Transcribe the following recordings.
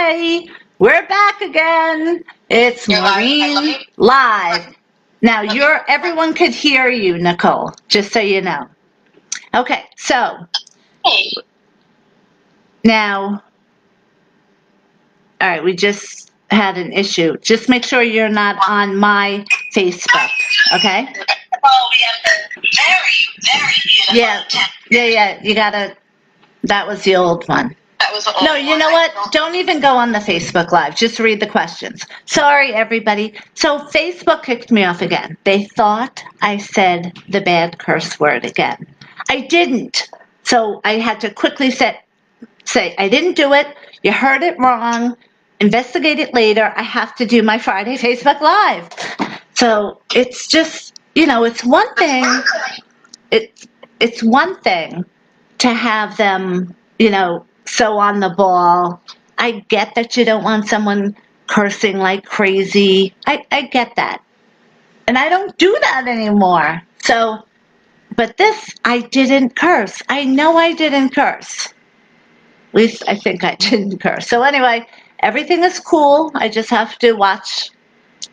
Hey, we're back again. It's Maureen live. Now everyone could hear you, Nicole, just so you know. Okay, so now, all right, we just had an issue. Just make sure you're not on my Facebook, okay? Well, we have the very beautiful. Yeah, you gotta, that was the old one. That was the old No, you know what? Don't even go on the Facebook Live. Just read the questions. Sorry, everybody. So Facebook kicked me off again. They thought I said the bad curse word again. I didn't. So I had to quickly say, I didn't do it. You heard it wrong. Investigate it later. I have to do my Friday Facebook Live. So it's just, it's one thing. It's one thing to have them, so on the ball. I get that you don't want someone cursing like crazy. I get that. And I don't do that anymore. So, but this, I didn't curse. I know I didn't curse. At least I think I didn't curse. So anyway, everything is cool. I just have to watch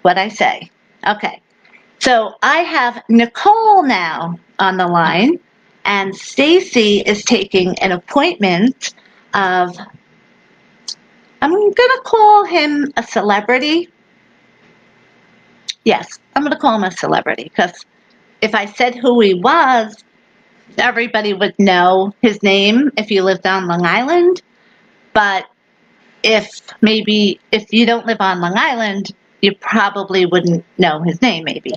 what I say. Okay. So I have Nicole now on the line, and Stacy is taking an appointment of, I'm going to call him a celebrity. Yes, I'm going to call him a celebrity because if I said who he was, everybody would know his name if you lived on Long Island. But if you don't live on Long Island, you probably wouldn't know his name maybe.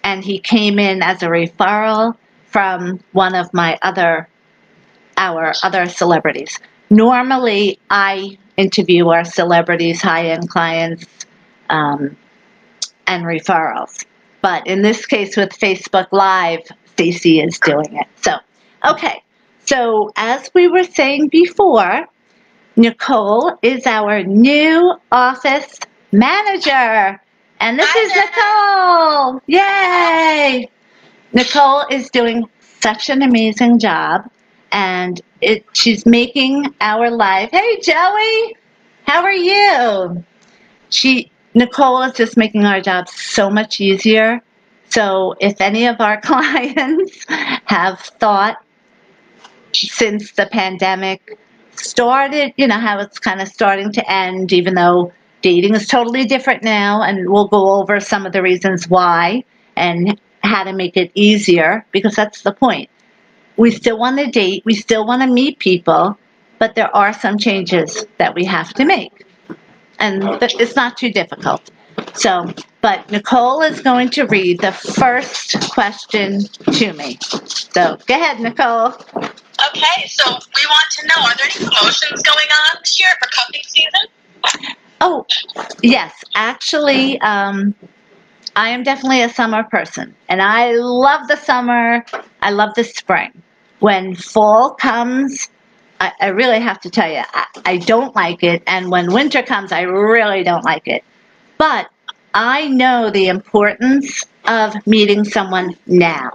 And he came in as a referral from one of our other celebrities. Normally, I interview our celebrities, high-end clients, and referrals. But in this case with Facebook Live, Stacy is doing it. So, okay. So as we were saying before, Nicole is our new office manager. And this is Nicole. Yay! Nicole is doing such an amazing job. And she's making our life. Hey, Joey, how are you? Nicole is just making our job so much easier. So if any of our clients have thought since the pandemic started, how it's kind of starting to end, even though dating is totally different now, and we'll go over some of the reasons why and how to make it easier, because that's the point. We still want to date, we still want to meet people, but there are some changes that we have to make. And it's not too difficult. So, but Nicole is going to read the first question to me. So, go ahead, Nicole. Okay, so we want to know, are there any promotions going on this year for cuffing season? Oh, yes. Actually, I am definitely a summer person. And I love the summer. I love the spring. When fall comes, I really have to tell you, I don't like it. And when winter comes, I really don't like it. But I know the importance of meeting someone now.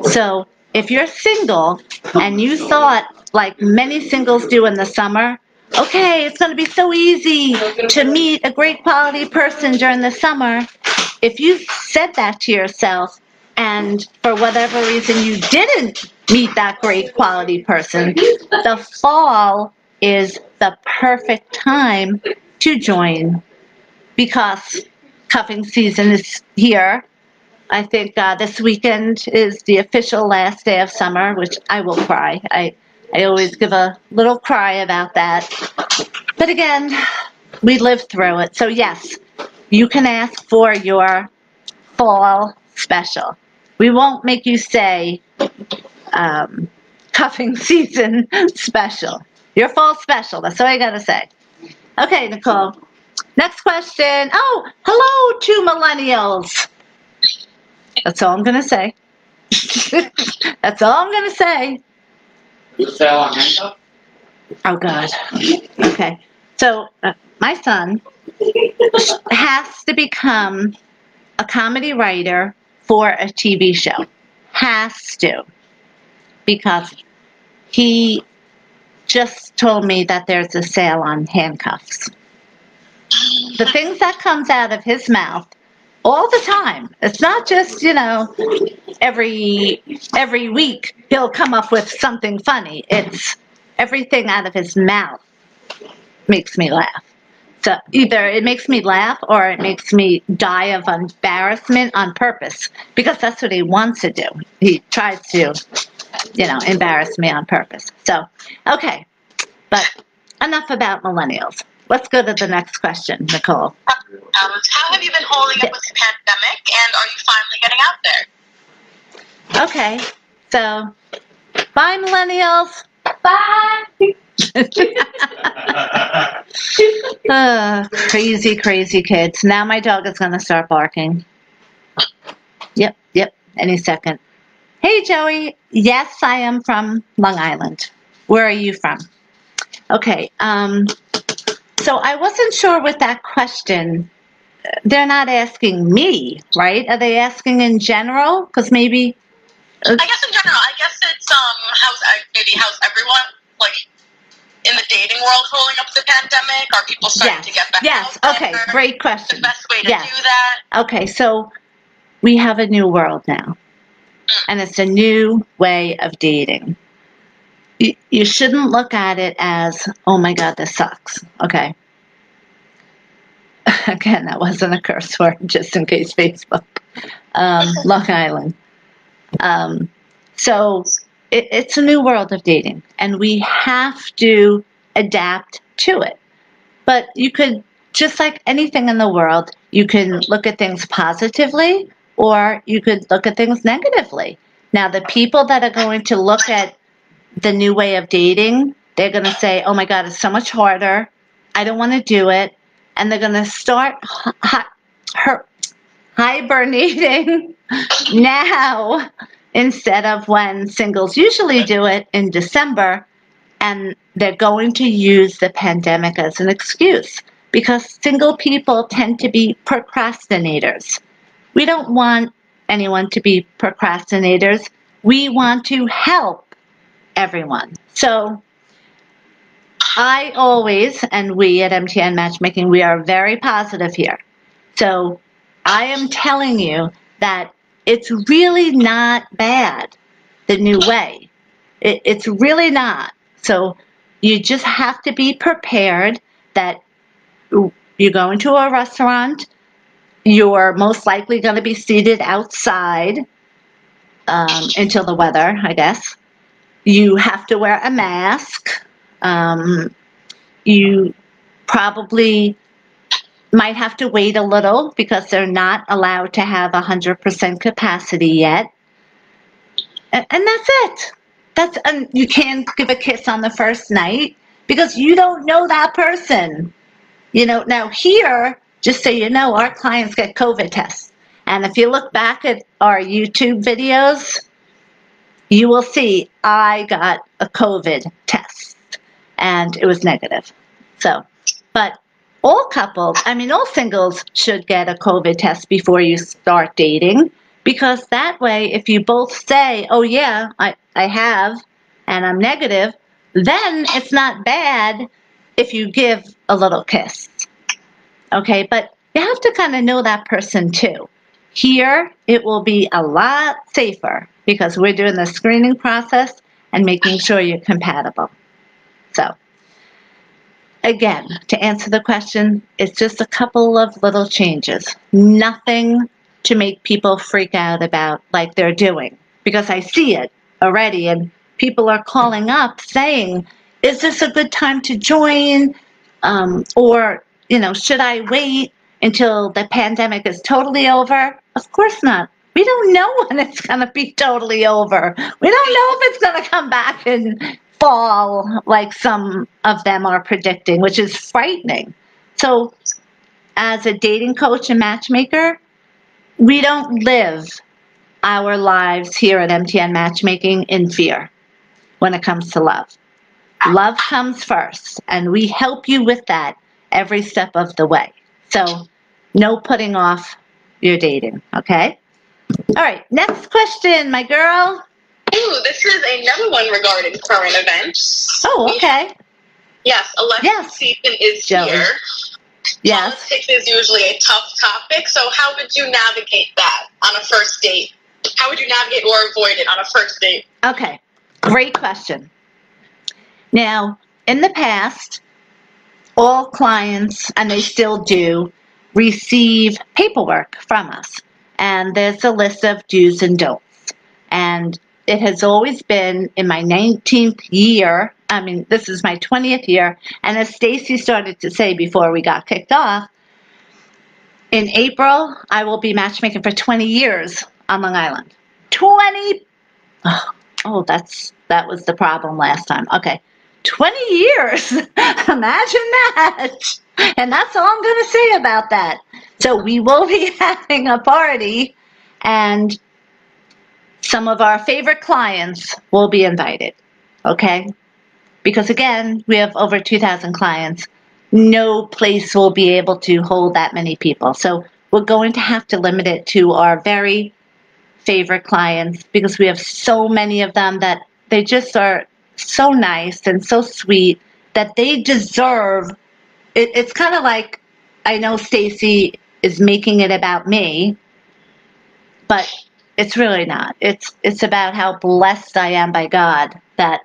So if you're single and you thought, like many singles do in the summer, okay, it's going to be so easy to meet a great quality person during the summer. If you said that to yourself and for whatever reason you didn't meet that great quality person, the fall is the perfect time to join because cuffing season is here. I think this weekend is the official last day of summer, which I will cry. I always give a little cry about that. But again, we live through it. So yes, you can ask for your fall special. We won't make you say cuffing season special. Your fall special. That's all I got to say. Okay, Nicole. Next question. Oh, hello, two millennials. That's all I'm going to say. That's all I'm going to say. Oh, God. Okay. So, my son has to become a comedy writer for a TV show. Has to. Because he just told me that there's a sale on handcuffs. The things that comes out of his mouth all the time. It's not just, every week he'll come up with something funny. It's everything out of his mouth makes me laugh. So either it makes me laugh or it makes me die of embarrassment on purpose, because that's what he wants to do. He tries to, embarrass me on purpose. So, okay. But enough about millennials. Let's go to the next question, Nicole. How have you been holding up with the pandemic, and are you finally getting out there? Okay, so bye, millennials. Bye. Crazy, crazy kids. Now my dog is going to start barking. Yep, any second. Hey, Joey. Yes, I am from Long Island. Where are you from? Okay, so I wasn't sure with that question. They're not asking me, right? Are they asking in general? Because maybe... I guess in general. I guess it's how's everyone, like, in the dating world holding up to the pandemic? Are people starting to get back out there? Okay, great question. The best way to do that? Okay, so we have a new world now. And it's a new way of dating. You shouldn't look at it as, oh my God, this sucks. Okay. Again, that wasn't a curse word, just in case Facebook. Long Island. So it's a new world of dating, and we have to adapt to it. But you could, just like anything in the world, you can look at things positively, or you could look at things negatively. Now, the people that are going to look at the new way of dating, they're going to say, oh my God, it's so much harder. I don't want to do it. And they're going to start hibernating now instead of when singles usually do it in December. And they're going to use the pandemic as an excuse, because single people tend to be procrastinators. We don't want anyone to be procrastinators. We want to help everyone. So I always, and we at MTN Matchmaking, we are very positive here. So I am telling you that it's really not bad, the new way. It's really not. So you just have to be prepared that you go into a restaurant, you're most likely going to be seated outside until the weather, I guess. You have to wear a mask. You probably might have to wait a little because they're not allowed to have 100% capacity yet. And that's it. You can't give a kiss on the first night because you don't know that person. Now here, just so you know, our clients get COVID tests. And if you look back at our YouTube videos, you will see I got a COVID test and it was negative. So, but all singles should get a COVID test before you start dating, because that way, if you both say, oh yeah, I have, and I'm negative, then it's not bad if you give a little kiss. Okay, but you have to kind of know that person too. Here, it will be a lot safer because we're doing the screening process and making sure you're compatible. So, again, to answer the question, it's just a couple of little changes. Nothing to make people freak out about like they're doing, because I see it already, and people are calling up saying, is this a good time to join? Or, should I wait until the pandemic is totally over? Of course not. We don't know when it's going to be totally over. We don't know if it's going to come back in fall like some of them are predicting, which is frightening. So as a dating coach and matchmaker, we don't live our lives here at MTN Matchmaking in fear when it comes to love. Love comes first, and we help you with that every step of the way. So no putting off your dating, okay? All right, next question, my girl. Ooh, this is another one regarding current events. Oh, okay. Yes, election season is here. Yes. Politics is usually a tough topic, so how would you navigate that on a first date? How would you navigate or avoid it on a first date? Okay, great question. Now, in the past, all clients, and they still do, receive paperwork from us. And there's a list of do's and don'ts. And it has always been in my 19th year. I mean, this is my 20th year. And as Stacy started to say before we got kicked off, in April, I will be matchmaking for 20 years on Long Island. 20! Oh, that was the problem last time. Okay. 20 years. Imagine that. And that's all I'm going to say about that. So we will be having a party, and some of our favorite clients will be invited. Okay? Because again, we have over 2,000 clients. No place will be able to hold that many people. So we're going to have to limit it to our very favorite clients, because we have so many of them that they just are so nice and so sweet that they deserve it. It's kind of like, I know Stacy is making it about me, but it's really not. It's about how blessed I am by God that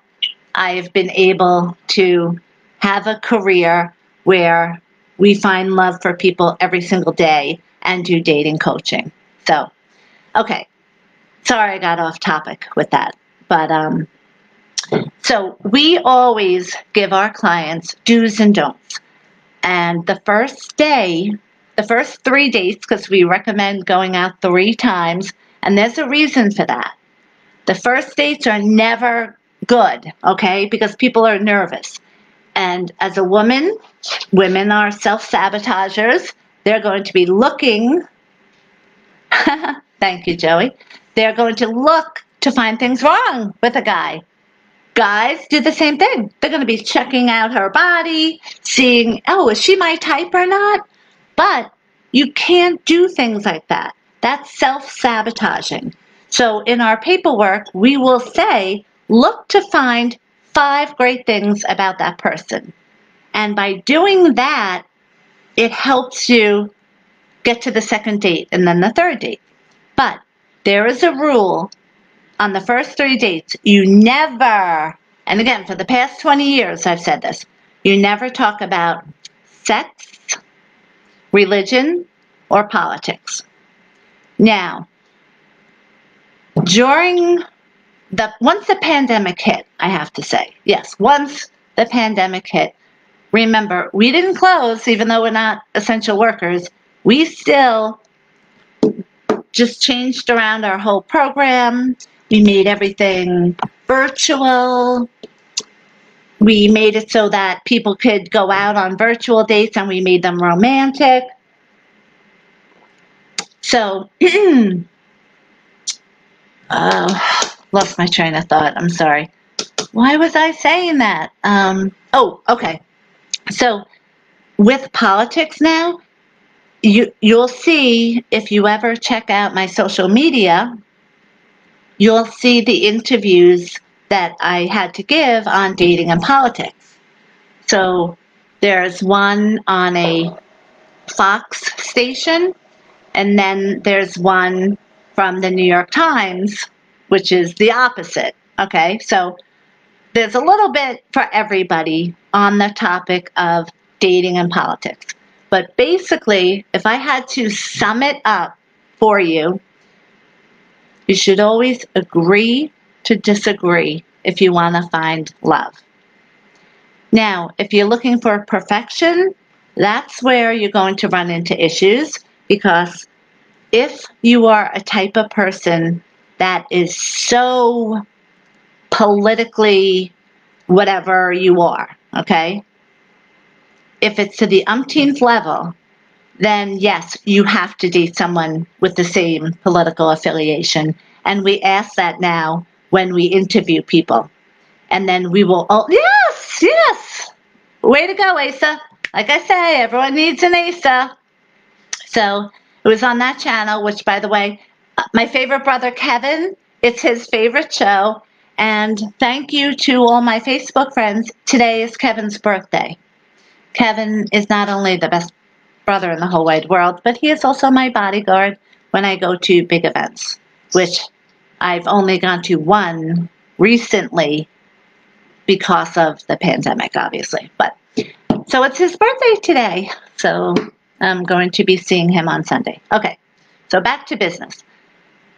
I've been able to have a career where we find love for people every single day and do dating coaching. So, okay. Sorry I got off topic with that. But so we always give our clients do's and don'ts. And the first day, the first 3 dates, because we recommend going out 3 times, and there's a reason for that. The first dates are never good, okay, because people are nervous. And as a woman, women are self-sabotagers. They're going to be looking, thank you, Joey. They're going to look to find things wrong with a guy. Guys do the same thing. They're going to be checking out her body, seeing, oh, is she my type or not? But you can't do things like that. That's self-sabotaging. So in our paperwork, we will say, look to find 5 great things about that person. And by doing that, it helps you get to the second date and then the third date. But there is a rule on the first 3 dates. You never, and again, for the past 20 years I've said this, you never talk about sex, religion, or politics. Now, once the pandemic hit, I have to say, yes, once the pandemic hit, remember, we didn't close, even though we're not essential workers. We still just changed around our whole program. We made everything virtual. We made it so that people could go out on virtual dates, and we made them romantic. So, lost my train of thought. I'm sorry. Why was I saying that? Okay. So, with politics now, you'll see, if you ever check out my social media, you'll see the interviews that I had to give on dating and politics. So there's one on a Fox station, and then there's one from the New York Times, which is the opposite. Okay, so there's a little bit for everybody on the topic of dating and politics. But basically, if I had to sum it up for you, you should always agree to disagree if you want to find love. Now, if you're looking for perfection, that's where you're going to run into issues, because if you are a type of person that is so politically whatever you are, okay? If it's to the umpteenth level, then yes, you have to date someone with the same political affiliation. And we ask that now when we interview people. And then we will, yes, way to go, Asa. Like I say, everyone needs an Asa. So it was on that channel, which, by the way, my favorite brother, Kevin, It's his favorite show. And thank you to all my Facebook friends. Today is Kevin's birthday. Kevin is not only the best brother in the whole wide world, but he is also my bodyguard when I go to big events, which I've only gone to one recently because of the pandemic, obviously. But so it's his birthday today. So I'm going to be seeing him on Sunday. Okay, so back to business.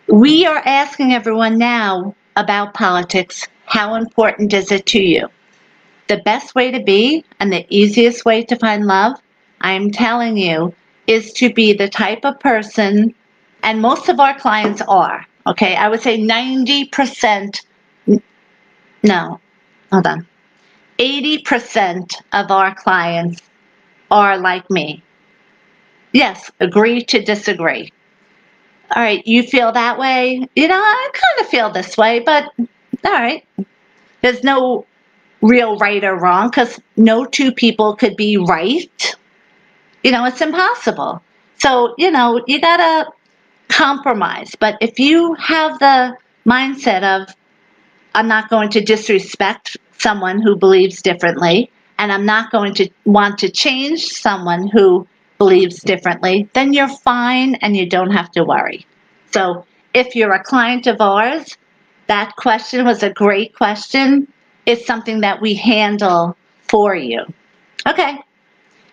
We are asking everyone now about politics. How important is it to you? The best way to be and the easiest way to find love, I'm telling you, is to be the type of person, and most of our clients are, okay? I would say 90%, no, hold on. 80% of our clients are like me. Yes, agree to disagree. All right, you feel that way? You know, I kind of feel this way, but all right. There's no real right or wrong because no two people could be right. You know, it's impossible. So, you know, you got to compromise. But if you have the mindset of, I'm not going to disrespect someone who believes differently, and I'm not going to want to change someone who believes differently, then you're fine and you don't have to worry. So if you're a client of ours, that question was a great question. It's something that we handle for you. Okay.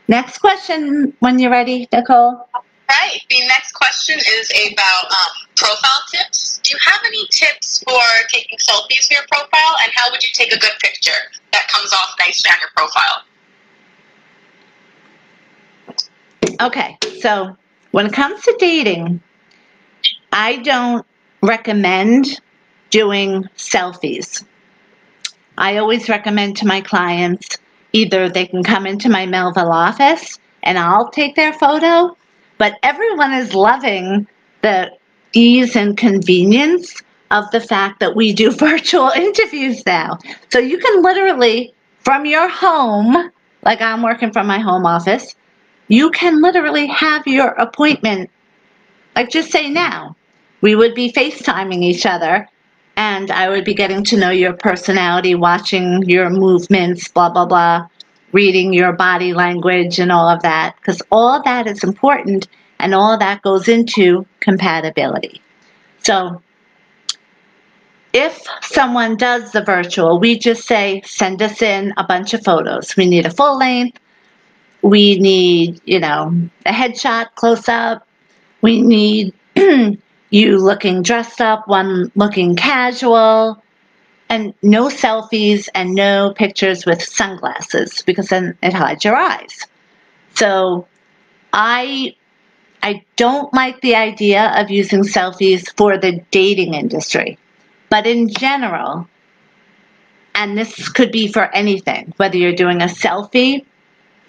Next question when you're ready, Nicole. Right. The next question is about profile tips. Do you have any tips for taking selfies for your profile, and how would you take a good picture that comes off nicely on your profile? Okay, so when it comes to dating, I don't recommend doing selfies. I always recommend to my clients either they can come into my Melville office and I'll take their photo, but everyone is loving the ease and convenience of the fact that we do virtual interviews now. So you can literally, from your home, like I'm working from my home office, you can literally have your appointment, like just say now. We would be FaceTiming each other, and I would be getting to know your personality, watching your movements, blah, blah, blah, reading your body language and all of that, because all of that is important, and all of that goes into compatibility. So if someone does the virtual, we just say, send us in a bunch of photos. We need a full length. We need, you know, a headshot close up. We need you looking dressed up, one looking casual, and no selfies and no pictures with sunglasses because then it hides your eyes. So I don't like the idea of using selfies for the dating industry. But in general, and this could be for anything, whether you're doing a selfie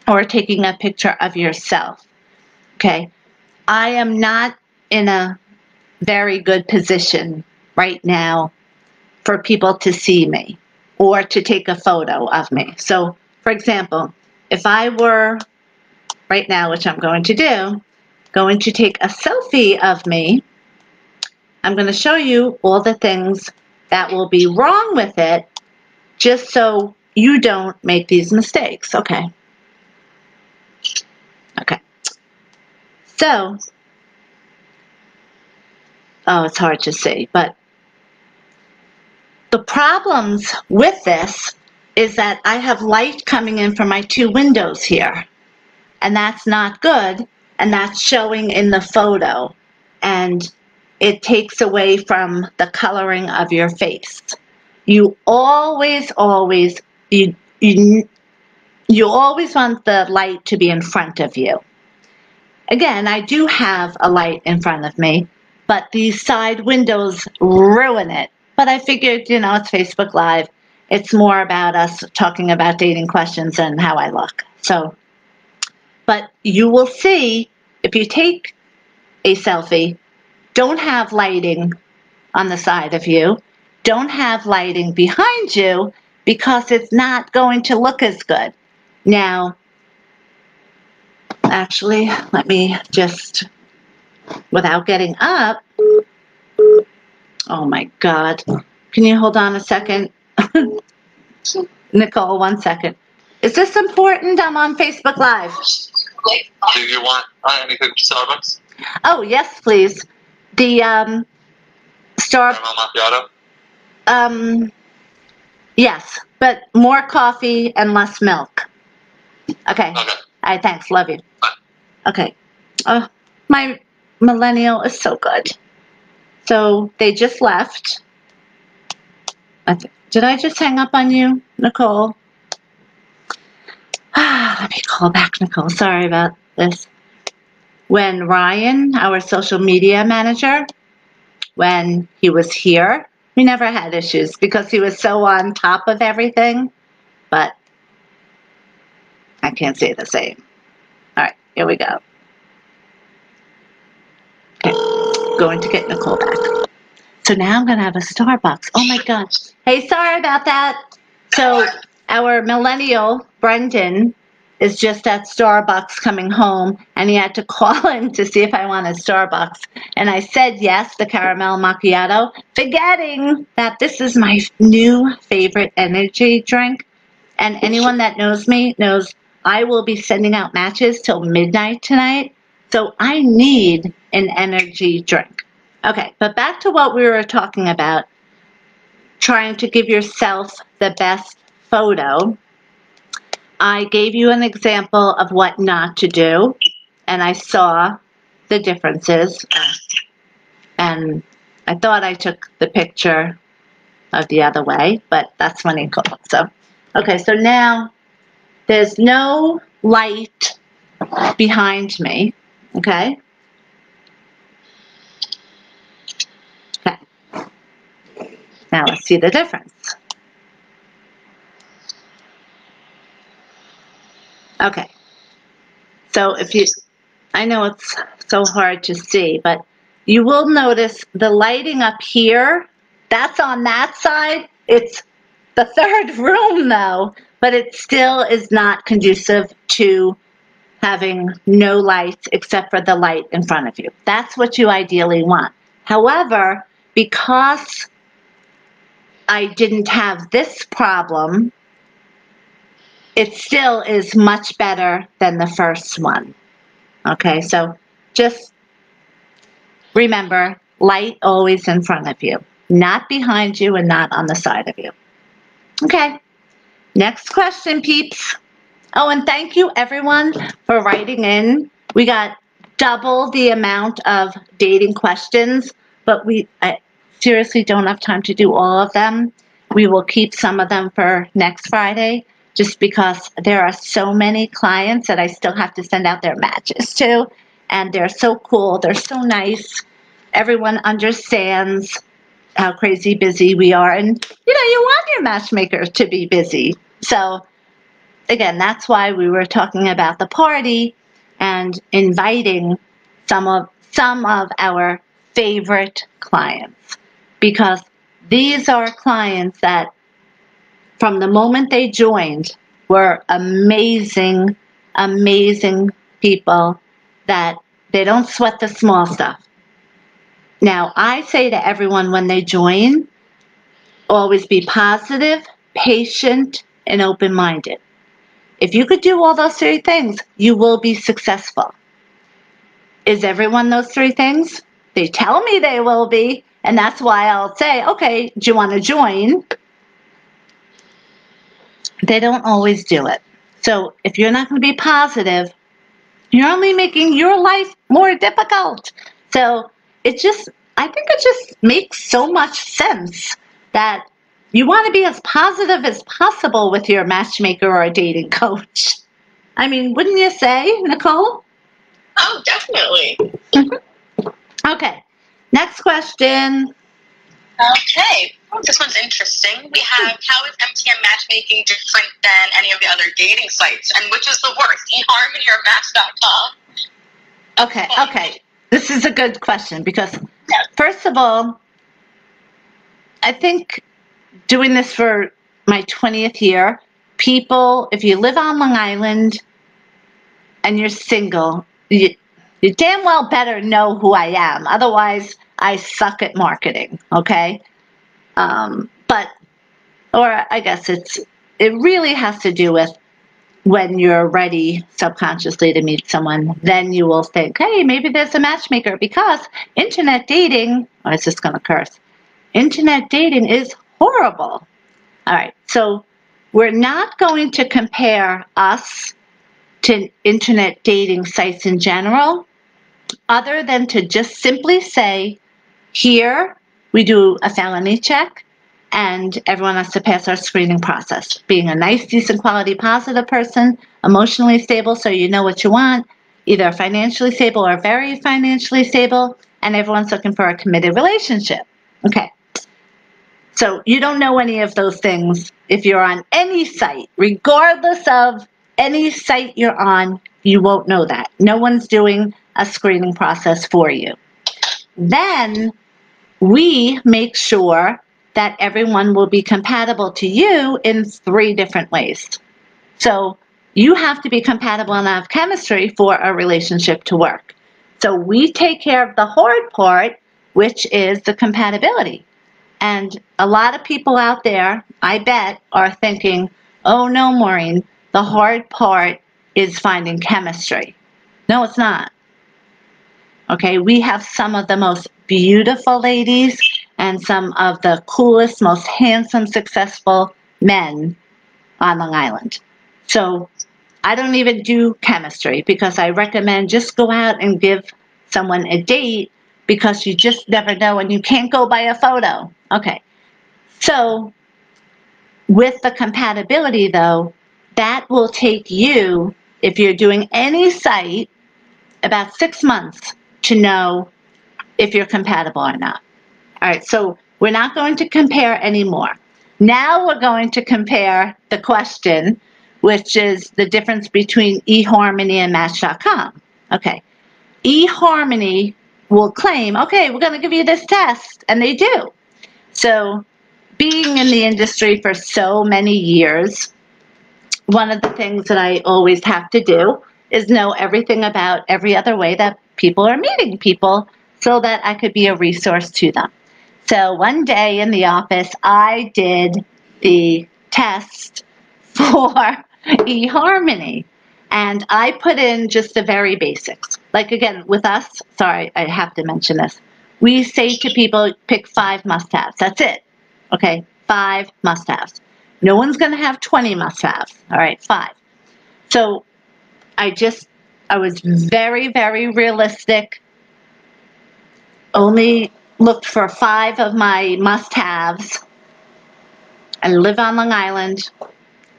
or taking a picture of yourself, okay? I am not in a very good position right now for people to see me or to take a photo of me. So, for example, if I were right now, which I'm going to do, going to take a selfie of me, I'm going to show you all the things that will be wrong with it just so you don't make these mistakes. Okay. Okay. So, oh, it's hard to see, but the problems with this is that I have light coming in from my two windows here, and that's not good, and that's showing in the photo, and it takes away from the coloring of your face. You always you always want the light to be in front of you. Again, I do have a light in front of me, but these side windows ruin it. But I figured, you know, it's Facebook Live. It's more about us talking about dating questions and how I look. So, but you will see if you take a selfie, don't have lighting on the side of you, don't have lighting behind you because it's not going to look as good. Now, actually, let me just, without getting up, Oh my God. Can you hold on a second? Nicole, 1 second. Is this important? I'm on Facebook Live. Do you want anything from Starbucks? Oh, yes, please. The Caramel macchiato? Yes, but more coffee and less milk. Okay. Okay. All right, thanks. Love you. Bye. Okay. Oh, my millennial is so good. So they just left. Did I just hang up on you, Nicole? Let me call back Nicole. Sorry about this. When Ryan, our social media manager, when he was here, we never had issues because he was so on top of everything. But I can't say the same. All right, here we go. Okay, going to get Nicole back. So now I'm going to have a Starbucks. Oh my God. Hey, sorry about that. So our millennial, Brendan, is just at Starbucks coming home, and he had to call in to see if I wanted Starbucks. And I said yes, the caramel macchiato, forgetting that this is my new favorite energy drink. And anyone that knows me knows I will be sending out matches till midnight tonight. So I need an energy drink. Okay, but back to what we were talking about, trying to give yourself the best photo. I gave you an example of what not to do, and I saw the differences. And I thought I took the picture of the other way, but that's when he called. So, okay, so now there's no light behind me, okay? Okay. Now let's see the difference. Okay. So if you, I know it's so hard to see, but you will notice the lighting up here, that's on that side. It's the third room though, but it still is not conducive to having no lights except for the light in front of you. That's what you ideally want. However, because I didn't have this problem, it still is much better than the first one. Okay, so just remember, light always in front of you, not behind you and not on the side of you. Okay, next question, peeps. Oh, and thank you everyone for writing in. We got double the amount of dating questions, but I seriously don't have time to do all of them. We will keep some of them for next Friday, just because there are so many clients that I still have to send out their matches to, and they're so cool, they're so nice. Everyone understands how crazy busy we are, and you want your matchmaker to be busy. So again, that's why we were talking about the party and inviting some of our favorite clients, because these are clients that from the moment they joined were amazing, amazing people that they don't sweat the small stuff. Now, I say to everyone when they join, always be positive, patient, and open-minded. If you could do all those three things, you will be successful. Is everyone those three things? They tell me they will be, and that's why I'll say, okay, do you want to join? They don't always do it. So if you're not going to be positive, you're only making your life more difficult. So I think it just makes so much sense that you want to be as positive as possible with your matchmaker or a dating coach. I mean, wouldn't you say, Nicole? Oh, definitely. Okay, next question. Okay. This one's interesting. We have, how is MTM matchmaking different than any of the other dating sites? And which is the worst, eHarmony or Match.com? Okay. This is a good question because, first of all, I think doing this for my 20th year, people, if you live on Long Island and you're single, you damn well better know who I am. Otherwise, I suck at marketing, okay? Or I guess it really has to do with when you're ready subconsciously to meet someone, then you will think, hey, maybe there's a matchmaker, because internet dating, I was just going to curse, internet dating is horrible. All right, so we're not going to compare us to internet dating sites in general, other than to just simply say, here we do a felony check, and everyone has to pass our screening process. Being a nice, decent, quality, positive person, emotionally stable, so you know what you want, either financially stable or very financially stable, and everyone's looking for a committed relationship. Okay. So you don't know any of those things if you're on any site. Regardless of any site you're on, you won't know that. No one's doing a screening process for you. Then we make sure that everyone will be compatible to you in 3 different ways. So you have to be compatible and have chemistry for a relationship to work. So we take care of the hard part, which is the compatibility. And a lot of people out there, I bet, are thinking, oh no, Maureen, the hard part is finding chemistry. No, it's not. Okay, we have some of the most beautiful ladies and some of the coolest, most handsome, successful men on Long Island. So I don't even do chemistry, because I recommend just go out and give someone a date, because you just never know, and you can't go by a photo. Okay, so with the compatibility though, that will take you, if you're doing any site, about 6 months to know if you're compatible or not. All right, so we're not going to compare anymore. Now we're going to compare the question, which is the difference between eHarmony and Match.com. Okay, eHarmony will claim, okay, we're going to give you this test, and they do. So being in the industry for so many years, one of the things that I always have to do is know everything about every other way that people are meeting people, so that I could be a resource to them. So one day in the office, I did the test for eHarmony, and I put in just the very basics. Like, again, with us, sorry, I have to mention this. We say to people, pick 5 must-haves. That's it. Okay, 5 must-haves. No one's going to have 20 must-haves. All right, 5. So I was very, very realistic. Only looked for 5 of my must-haves. I live on Long Island.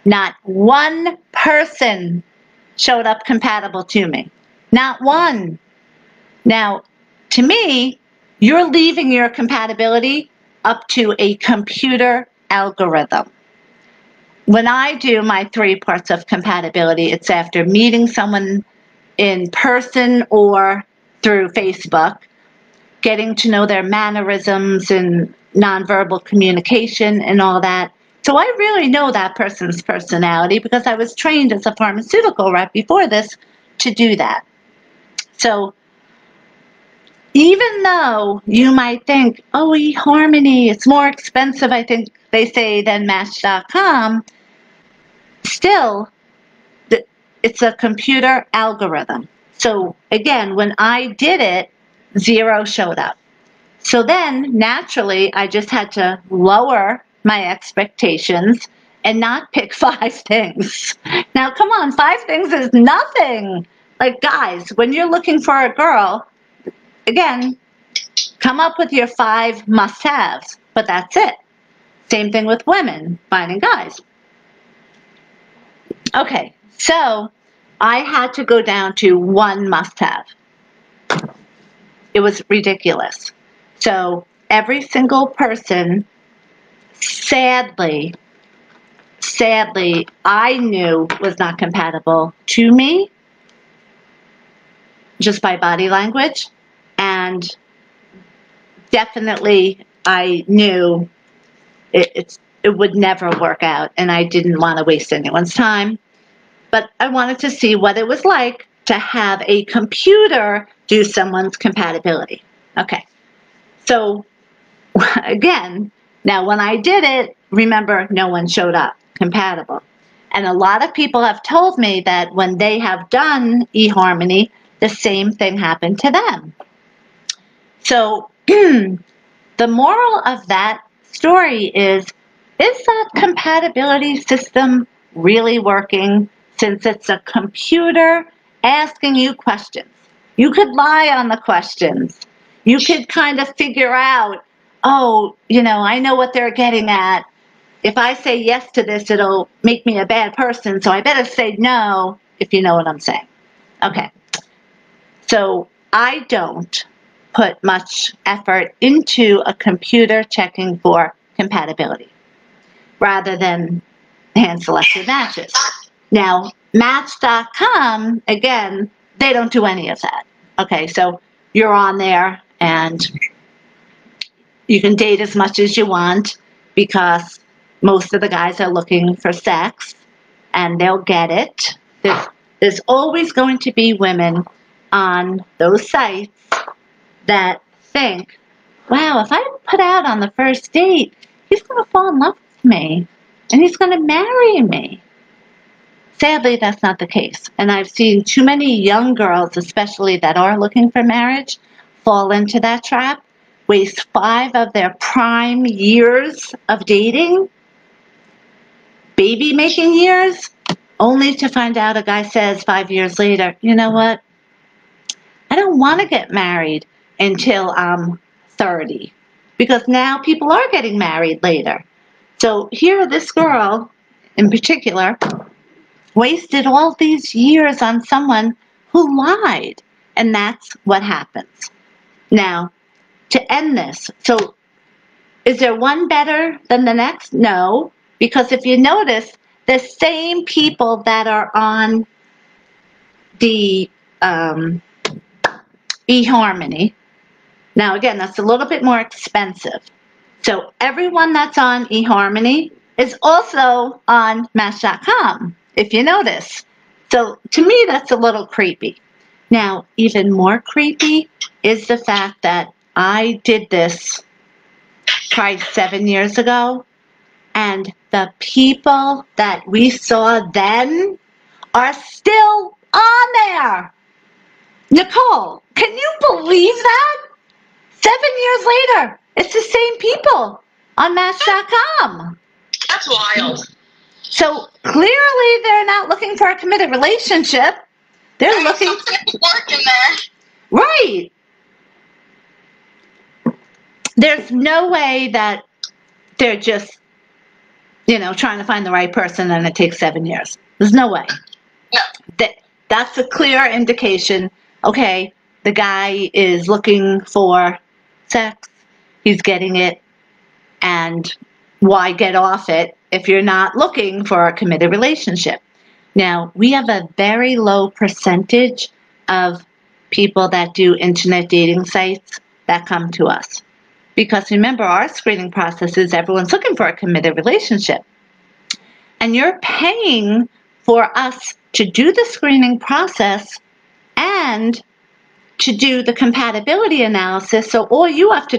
Not one person showed up compatible to me. Not one. Now, to me, you're leaving your compatibility up to a computer algorithm. When I do my 3 parts of compatibility, it's after meeting someone in person or through Facebook, getting to know their mannerisms and nonverbal communication and all that. So I really know that person's personality, because I was trained as a pharmaceutical rep before this to do that. So even though you might think, oh, eHarmony, it's more expensive, I think they say, than Match.com, still, it's a computer algorithm. So again, when I did it, 0 showed up. So then, naturally, I just had to lower my expectations and not pick 5 things. Now, come on, 5 things is nothing. Like, guys, when you're looking for a girl, again, come up with your 5 must-haves, but that's it. Same thing with women finding guys. Okay, so I had to go down to 1 must-have. It was ridiculous. So every single person, sadly, I knew was not compatible to me, just by body language, and definitely I knew it would never work out, and I didn't want to waste anyone's time. But I wanted to see what it was like to have a computer do someone's compatibility. Okay. So again, now when I did it, remember, no one showed up compatible. And a lot of people have told me that when they have done eHarmony, the same thing happened to them. So the moral of that story is that compatibility system really working, since it's a computer asking you questions? You could lie on the questions. You could kind of figure out, oh, I know what they're getting at. If I say yes to this, it'll make me a bad person, so I better say no, if you know what I'm saying. Okay. So I don't put much effort into a computer checking for compatibility rather than hand-selected matches. Now, Match.com, again, they don't do any of that. Okay, so you're on there and you can date as much as you want because most of the guys are looking for sex and they'll get it. There's always going to be women on those sites that think, wow, if I put out on the first date, he's going to fall in love with me and he's going to marry me. Sadly, that's not the case. And I've seen too many young girls, especially that are looking for marriage, fall into that trap, waste 5 of their prime years of dating, baby-making years, only to find out a guy says 5 years later, you know what? I don't want to get married until I'm 30. Because now people are getting married later. So here, this girl in particular wasted all these years on someone who lied. And that's what happens. Now, to end this, so is there one better than the next? No. Because if you notice, the same people that are on the eHarmony, now again, that's a little bit more expensive. So everyone that's on eHarmony is also on Match.com, if you notice. So to me, that's a little creepy. Now, even more creepy is the fact that I did this probably 7 years ago, and the people that we saw then are still on there. Nicole, can you believe that? 7 years later, it's the same people on Match.com. That's wild. So clearly they're not looking for a committed relationship. They're looking for work in there. Right. There's no way that they're just, trying to find the right person and it takes 7 years. There's no way. No. That's a clear indication, okay, the guy is looking for sex, he's getting it, and why get off it if you're not looking for a committed relationship? Now, we have a very low percentage of people that do internet dating sites that come to us. Because remember, our screening process is everyone's looking for a committed relationship. And you're paying for us to do the screening process and to do the compatibility analysis. So all you have to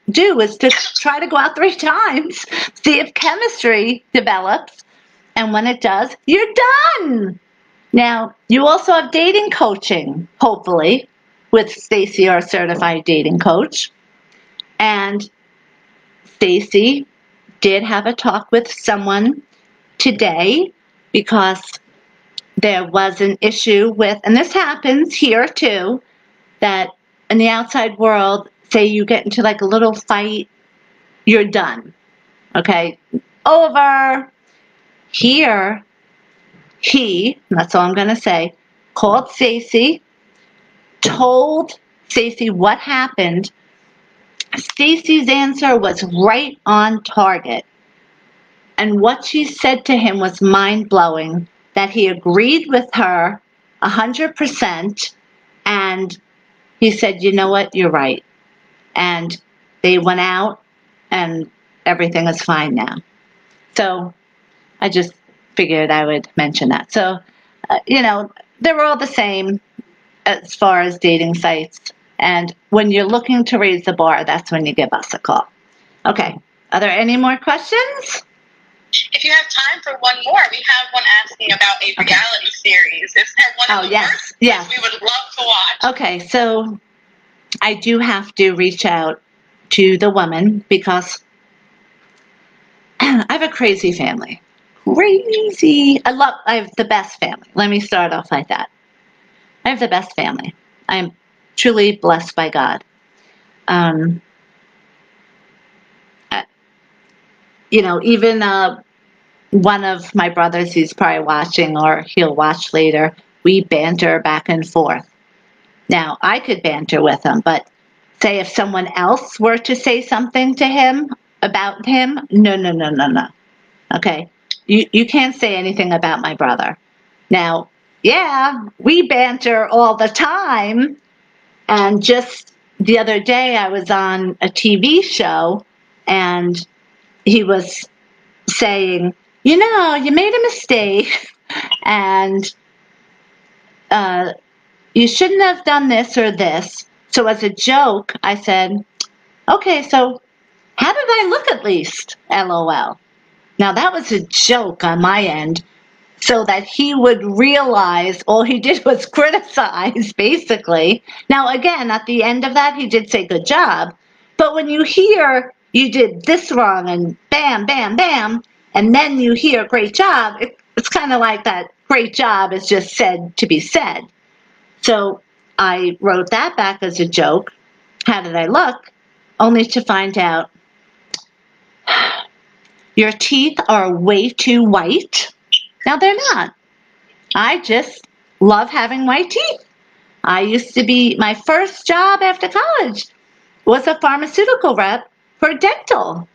do is to try to go out 3 times, see if chemistry develops, and when it does, you're done. Now, you also have dating coaching, hopefully, with Stacy, our certified dating coach. And Stacy did have a talk with someone today because there was an issue with, and this happens here too, that in the outside world, say you get into like a little fight, you're done. Okay? Over. Here, that's all I'm going to say, called Stacy, told Stacy what happened. Stacy's answer was right on target. And what she said to him was mind-blowing, that he agreed with her 100%, and he said, you know what, you're right. And they went out, and everything is fine now. So I just figured I would mention that. So, they're all the same as far as dating sites. And when you're looking to raise the bar, that's when you give us a call. Okay. Are there any more questions? If you have time for one more, we have one asking about a reality series. Is there one in the works? Yes. We would love to watch. Okay, so I do have to reach out to the woman because I have a crazy family. Crazy. I have the best family. Let me start off like that. I have the best family. I'm truly blessed by God. Even one of my brothers, he's probably watching or he'll watch later, we banter back and forth. Now, I could banter with him, but say if someone else were to say something to him about him, no. Okay? You can't say anything about my brother. Now, yeah, we banter all the time. And just the other day, I was on a TV show, and he was saying, you made a mistake, and you shouldn't have done this or this. So as a joke, I said, okay, so how did I look at least? LOL. Now that was a joke on my end, so that he would realize all he did was criticize, basically. Now, again, at the end of that, he did say good job. But when you hear you did this wrong and bam, bam, bam, and then you hear great job, it's kind of like that great job is just said to be said. So I wrote that back as a joke. How did I look? Only to find out your teeth are way too white. Now, they're not. I just love having white teeth. My first job after college was a pharmaceutical rep for dental,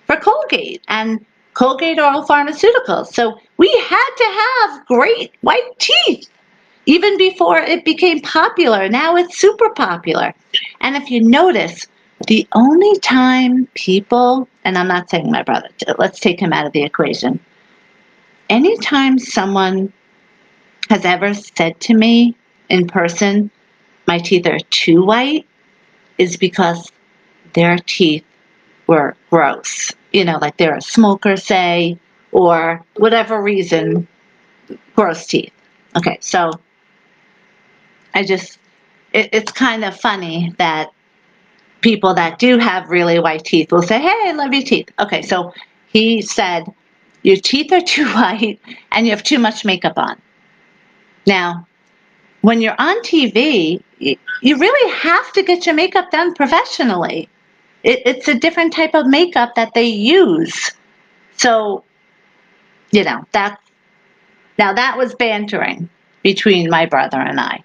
for Colgate, and Colgate Oral Pharmaceuticals. So we had to have great white teeth, even before it became popular. Now it's super popular. And if you notice, the only time people, and I'm not saying my brother, let's take him out of the equation. Anytime someone has ever said to me in person, my teeth are too white, is because their teeth were gross. Like they're a smoker, say, or whatever reason, gross teeth. Okay, so it's kind of funny that people that do have really white teeth will say, hey, I love your teeth. Okay, so he said, your teeth are too white and you have too much makeup on. Now, when you're on TV, you really have to get your makeup done professionally. It's a different type of makeup that they use. So, that was bantering between my brother and I.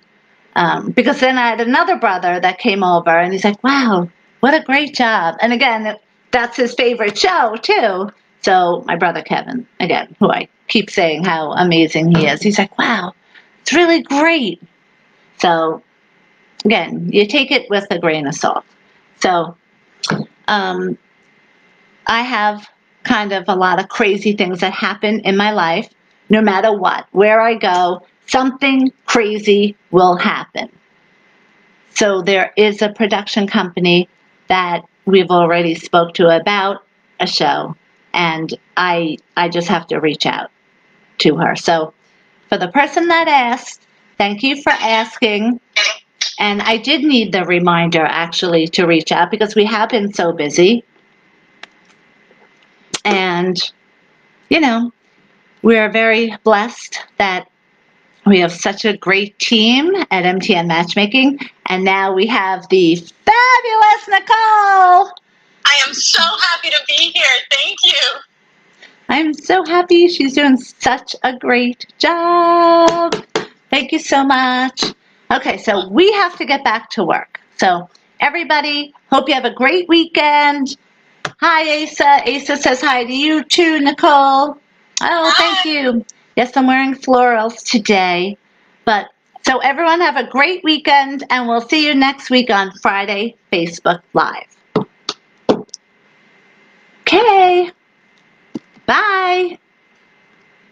Because then I had another brother that came over, and he's like, wow, what a great job. And again, that's his favorite show, too. So my brother Kevin, again, who I keep saying how amazing he is, he's like, wow, it's really great. So, again, you take it with a grain of salt. So, I have kind of a lot of crazy things that happen in my life. No matter what, where I go, something crazy will happen. So there is a production company that we've already spoke to about a show, and I just have to reach out to her. So for the person that asked, thank you for asking. And I did need the reminder, actually, to reach out because we have been so busy. And, we are very blessed that we have such a great team at MTN Matchmaking. And now we have the fabulous Nicole. I am so happy to be here. Thank you. I'm so happy. She's doing such a great job. Thank you so much. Okay, so we have to get back to work. So everybody, hope you have a great weekend. Hi, Asa. Asa says hi to you too, Nicole. Oh, thank you. Yes, I'm wearing florals today. But so everyone have a great weekend, and we'll see you next week on Friday Facebook Live. Okay. Bye.